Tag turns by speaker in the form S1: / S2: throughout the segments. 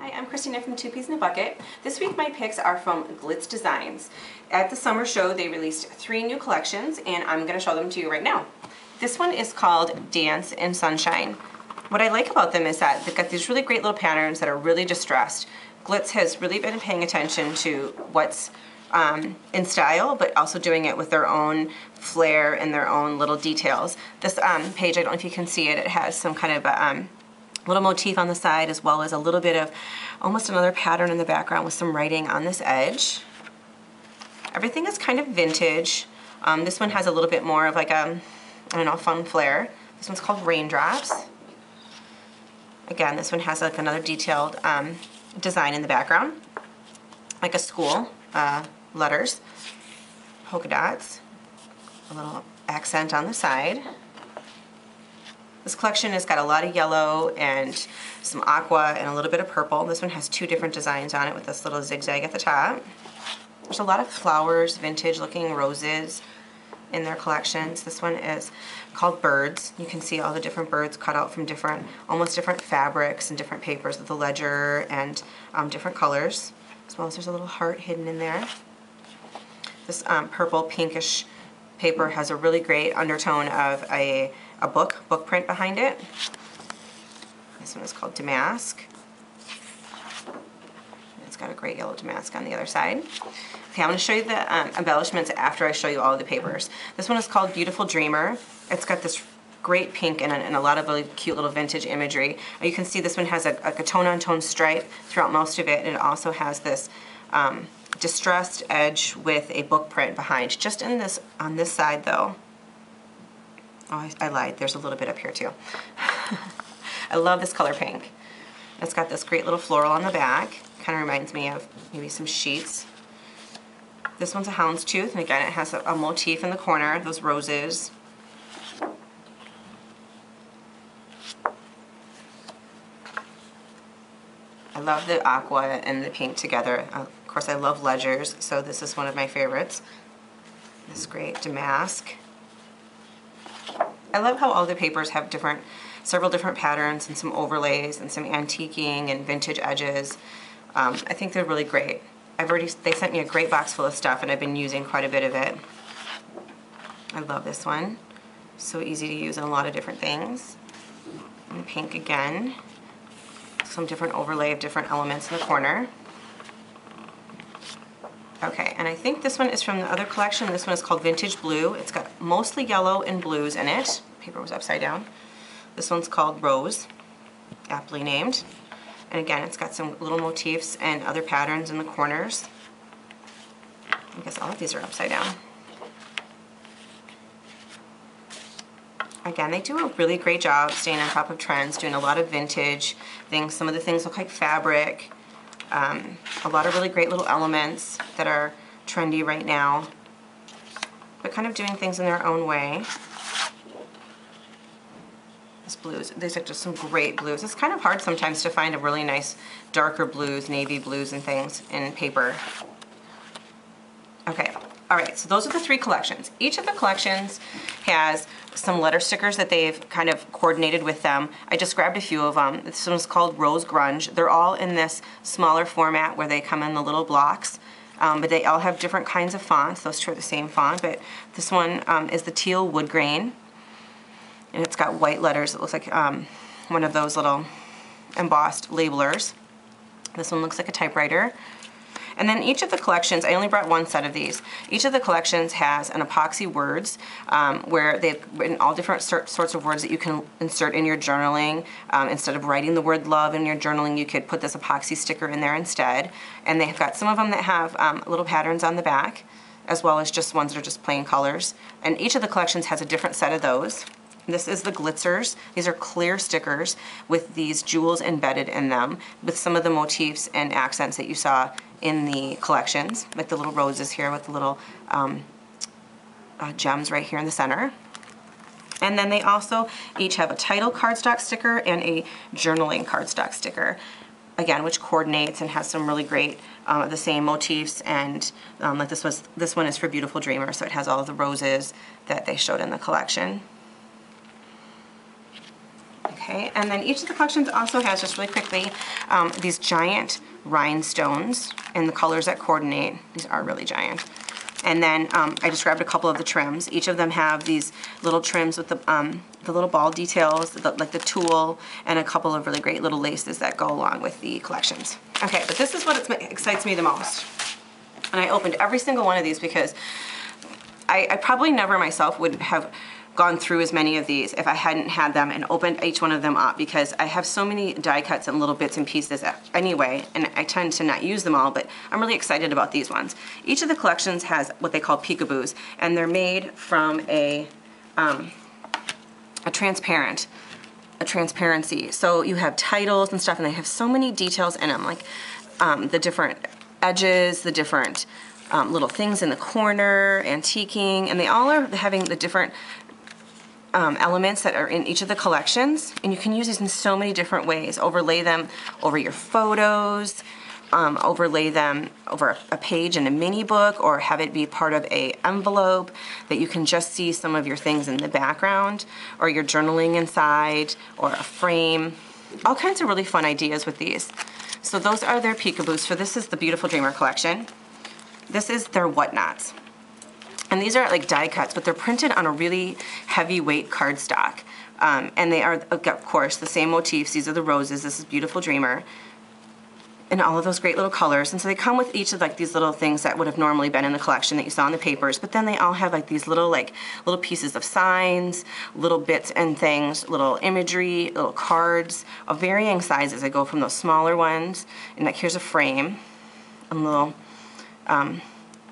S1: Hi, I'm Kristina from Two Peas in a Bucket. This week my picks are from Glitz Designs. At the summer show they released 3 new collections and I'm going to show them to you right now. This one is called Dance in Sunshine. What I like about them is that they've got these really great little patterns that are really distressed. Glitz has really been paying attention to what's in style, but also doing it with their own flair and their own little details. This page, I don't know if you can see it, it has some kind of a little motif on the side as well as a little bit of almost another pattern in the background with some writing on this edge. Everything is kind of vintage. This one has a little bit more of like a, I don't know, fun flair. This one's called Raindrops. Again, this one has like another detailed design in the background, like a school, letters, polka dots, a little accent on the side. This collection has got a lot of yellow and some aqua and a little bit of purple. This one has 2 different designs on it with this little zigzag at the top. There's a lot of flowers, vintage looking roses in their collections. This one is called Birds. You can see all the different birds cut out from different, almost different fabrics and different papers with the ledger and different colors, as well as there's a little heart hidden in there. This purple pinkish paper has a really great undertone of a book print behind it. This one is called Damask. It's got a great yellow damask on the other side. Okay, I'm going to show you the embellishments after I show you all of the papers. This one is called Beautiful Dreamer. It's got this great pink and a lot of really cute little vintage imagery. You can see this one has a tone-on-tone stripe throughout most of it, and it also has this distressed edge with a book print behind. Just in this, on this side though, oh, I lied, there's a little bit up here too. I love this color pink. It's got this great little floral on the back. Kind of reminds me of maybe some sheets. This one's a houndstooth, and again it has a motif in the corner, those roses. I love the aqua and the pink together. Of course I love ledgers, so this is one of my favorites. This great damask. I love how all the papers have several different patterns and some overlays and some antiquing and vintage edges. I think they're really great. They sent me a great box full of stuff and I've been using quite a bit of it. I love this one. So easy to use in a lot of different things. And pink again. Some different overlay of different elements in the corner. Okay, and I think this one is from the other collection. This one is called Vintage Blue. It's got mostly yellow and blues in it. Paper was upside down. This one's called Rose, aptly named. And again, it's got some little motifs and other patterns in the corners. I guess all of these are upside down. Again, they do a really great job staying on top of trends, doing a lot of vintage things. Some of the things look like fabric. A lot of really great little elements that are trendy right now, but kind of doing things in their own way. This blues, these are just some great blues. It's kind of hard sometimes to find a really nice darker blues, navy blues and things in paper. Okay, all right, so those are the 3 collections. Each of the collections has some letter stickers that they've kind of coordinated with them. I just grabbed a few of them. This one's called Rose Grunge. They're all in this smaller format where they come in the little blocks, but they all have different kinds of fonts. Those 2 are the same font, but this one is the teal wood grain, and it's got white letters. It looks like one of those little embossed labelers. This one looks like a typewriter. And then each of the collections, I only brought 1 set of these. Each of the collections has an epoxy words where they've written all different sorts of words that you can insert in your journaling. Instead of writing the word love in your journaling, you could put this epoxy sticker in there instead. And they've got some of them that have little patterns on the back, as well as just ones that are just plain colors. And each of the collections has a different set of those. This is the Glitzers. These are clear stickers with these jewels embedded in them, with some of the motifs and accents that you saw in the collections, like the little roses here with the little gems right here in the center. And then they also each have a title cardstock sticker and a journaling cardstock sticker, again, which coordinates and has some really great the same motifs, and like this one is for Beautiful Dreamer, so it has all of the roses that they showed in the collection. Okay, and then each of the collections also has, just really quickly, these giant rhinestones in the colors that coordinate. These are really giant. And then I just grabbed a couple of the trims. Each of them have these little trims with the little ball details, like the tulle, and a couple of really great little laces that go along with the collections. Okay, but this is what excites me the most. And I opened every single one of these because I probably never myself would have gone through as many of these if I hadn't had them and opened each one of them up, because I have so many die cuts and little bits and pieces anyway, and I tend to not use them all, but I'm really excited about these ones. Each of the collections has what they call peekaboos, and they're made from a transparency. So you have titles and stuff, and they have so many details in them, like the different edges, the different little things in the corner, antiquing, and they all are having the different elements that are in each of the collections, and you can use these in so many different ways. Overlay them over your photos, overlay them over a page in a mini book, or have it be part of a envelope that you can just see some of your things in the background, or you're journaling inside, or a frame. All kinds of really fun ideas with these. So those are their peekaboos. So this is the Beautiful Dreamer collection. This is their whatnots. And these are like die cuts, but they're printed on a really heavyweight cardstock. And they are, of course, the same motifs. These are the roses. This is Beautiful Dreamer. And all of those great little colors. And so they come with each of like these little things that would have normally been in the collection that you saw in the papers. But then they all have like these little pieces of signs, little bits and things, little imagery, little cards of varying sizes. They go from those smaller ones, and like here's a frame, and little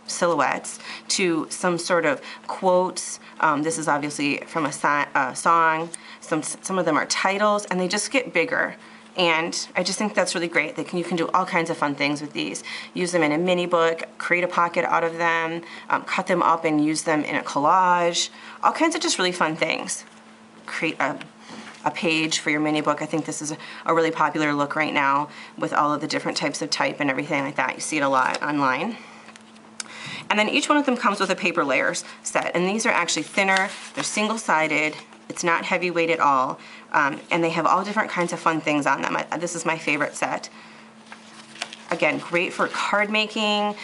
S1: silhouettes, to some sort of quotes. This is obviously from a song. Some of them are titles, and they just get bigger. And I just think that's really great. You can do all kinds of fun things with these. Use them in a mini book, create a pocket out of them, cut them up and use them in a collage. All kinds of just really fun things. Create a page for your mini book. I think this is a really popular look right now with all of the different types of type and everything like that. You see it a lot online. And then each one of them comes with a paper layers set, and these are actually thinner, they're single-sided, it's not heavyweight at all, and they have all different kinds of fun things on them. This is my favorite set. Again, great for card making,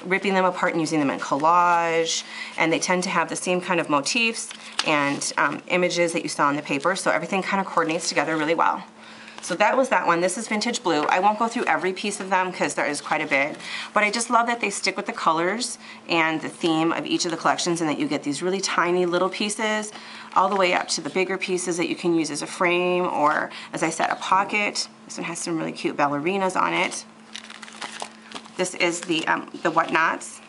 S1: ripping them apart and using them in collage, and they tend to have the same kind of motifs and images that you saw in the paper, so everything kind of coordinates together really well. So that was that one. This is Vintage Blue. I won't go through every piece of them because there is quite a bit, but I just love that they stick with the colors and the theme of each of the collections, and that you get these really tiny little pieces all the way up to the bigger pieces that you can use as a frame or, as I said, a pocket. This one has some really cute ballerinas on it. This is the whatnots.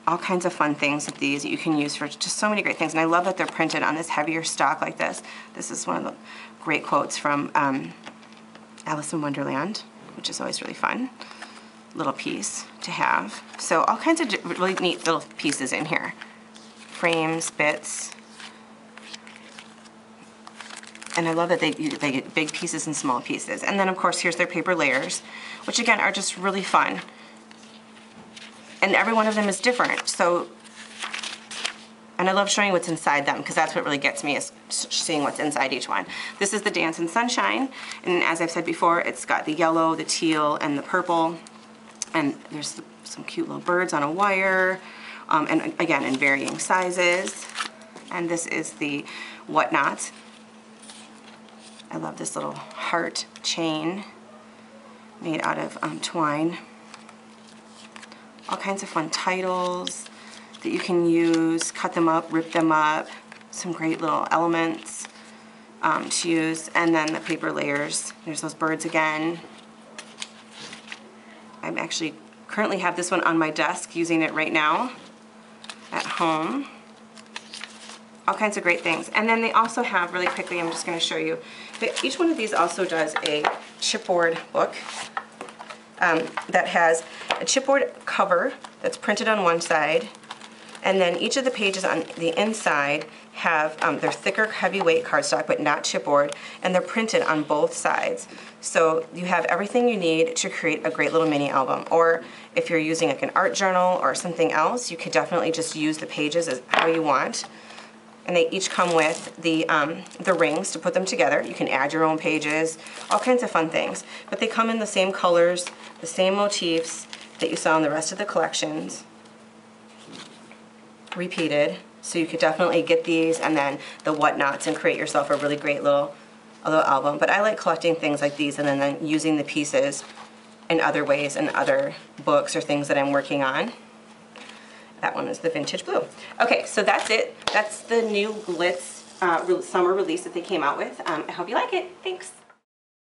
S1: All kinds of fun things with these that you can use for just so many great things, and I love that they're printed on this heavier stock like this. This is one of the great quotes from Alice in Wonderland, which is always really fun. Little piece to have. So all kinds of really neat little pieces in here. Frames, bits. And I love that they get big pieces and small pieces. And then of course here's their paper layers, which again are just really fun. And every one of them is different. So, and I love showing what's inside them because that's what really gets me, is seeing what's inside each one. This is the Dance in Sunshine, and as I've said before, it's got the yellow, the teal, and the purple, and there's some cute little birds on a wire, and again in varying sizes. And this is the Whatnot. I love this little heart chain made out of twine. All kinds of fun titles that you can use, cut them up, rip them up, some great little elements to use, and then the paper layers. There's those birds again. I'm actually currently have this one on my desk, using it right now at home. All kinds of great things. And then they also have, really quickly, I'm just going to show you, each one of these also does a chipboard book that has a chipboard cover that's printed on one side, and then each of the pages on the inside have they're thicker, heavyweight cardstock, but not chipboard, and they're printed on both sides. So you have everything you need to create a great little mini album. Or if you're using like an art journal or something else, you could definitely just use the pages as how you want. And they each come with the rings to put them together. You can add your own pages, all kinds of fun things. But they come in the same colors, the same motifs that you saw in the rest of the collections, repeated. So you could definitely get these and then the whatnots and create yourself a really great little album. But I like collecting things like these and then using the pieces in other ways in other books or things that I'm working on. That one is the vintage blue. Okay, so that's it. That's the new Glitz summer release that they came out with. I hope you like it. Thanks.